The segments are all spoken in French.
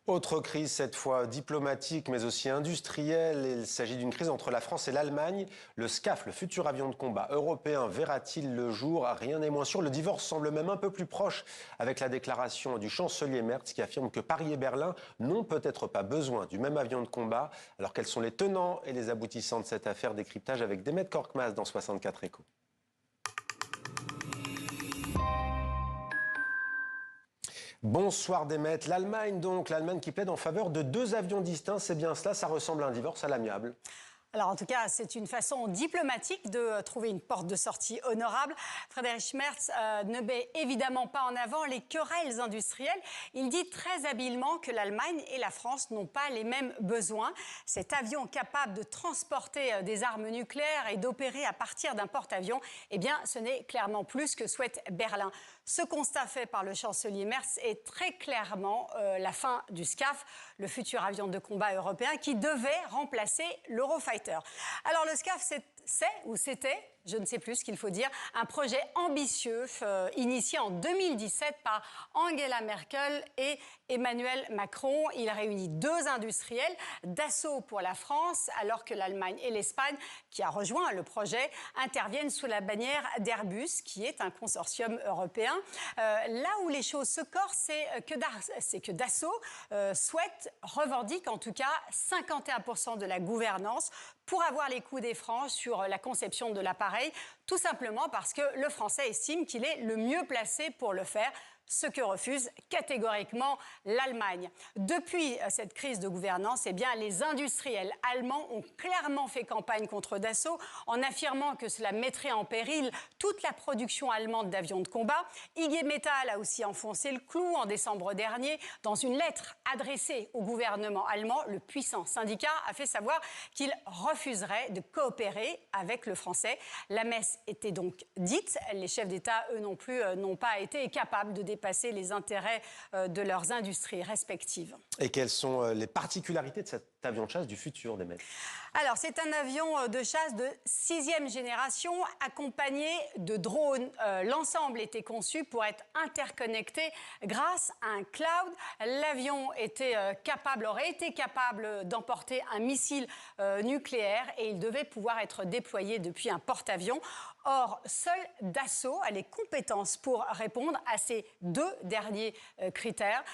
Autre crise, cette fois diplomatique, mais aussi industrielle. Il s'agit d'une crise entre la France et l'Allemagne. Le SCAF, le futur avion de combat européen, verra-t-il le jour? Rien n'est moins sûr. Le divorce semble même un peu plus proche avec la déclaration du chancelier Merz qui affirme que Paris et Berlin n'ont peut-être pas besoin du même avion de combat. Alors quels sont les tenants et les aboutissants de cette affaire? Décryptage avec Demet Korkmaz dans 64 Échos. Bonsoir Demet. L'Allemagne l'Allemagne qui plaide en faveur de deux avions distincts, c'est bien cela, ça ressemble à un divorce à l'amiable. Alors en tout cas, c'est une façon diplomatique de trouver une porte de sortie honorable. Friedrich Merz ne met évidemment pas en avant les querelles industrielles. Il dit très habilement que l'Allemagne et la France n'ont pas les mêmes besoins. Cet avion capable de transporter des armes nucléaires et d'opérer à partir d'un porte-avions, eh bien, ce n'est clairement plus ce que souhaite Berlin. Ce constat fait par le chancelier Merz est très clairement la fin du SCAF, le futur avion de combat européen qui devait remplacer l'Eurofighter. Alors le SCAF, c'était, je ne sais plus ce qu'il faut dire, un projet ambitieux initié en 2017 par Angela Merkel et Emmanuel Macron. Il réunit deux industriels, Dassault pour la France, alors que l'Allemagne et l'Espagne, qui a rejoint le projet, interviennent sous la bannière d'Airbus, qui est un consortium européen. Là où les choses se corsent, c'est que Dassault revendique en tout cas 51% de la gouvernance pour avoir les coups des francs sur la conception de l'appareil, tout simplement parce que le Français estime qu'il est le mieux placé pour le faire, ce que refuse catégoriquement l'Allemagne. Depuis cette crise de gouvernance, eh bien, les industriels allemands ont clairement fait campagne contre Dassault en affirmant que cela mettrait en péril toute la production allemande d'avions de combat. IG Metall a aussi enfoncé le clou en décembre dernier. Dans une lettre adressée au gouvernement allemand, le puissant syndicat a fait savoir qu'il refuserait de coopérer avec le français. La messe était donc dite. Les chefs d'État, eux non plus, n'ont pas été capables de dépasser les intérêts de leurs industries respectives. Et quelles sont les particularités de cet avion de chasse du futur, Demet? Alors, c'est un avion de chasse de 6e génération accompagné de drones. L'ensemble était conçu pour être interconnecté grâce à un cloud. L'avion aurait été capable d'emporter un missile nucléaire et il devait pouvoir être déployé depuis un porte-avions. Or, seul Dassault a les compétences pour répondre à ces deux derniers critères.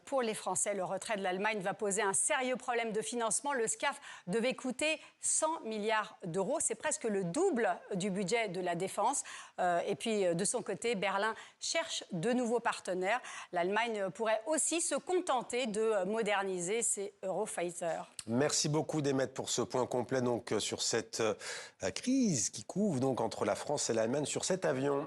Pour les Français, le retrait de l'Allemagne va poser un sérieux problème de financement. Le SCAF devait coûter 100 milliards d'euros. C'est presque le double du budget de la défense. Et puis, de son côté, Berlin cherche de nouveaux partenaires. L'Allemagne pourrait aussi se contenter de moderniser ses Eurofighters. Merci beaucoup, Demet, pour ce point complet sur cette crise qui couvre entre la France et l'Allemagne sur cet avion.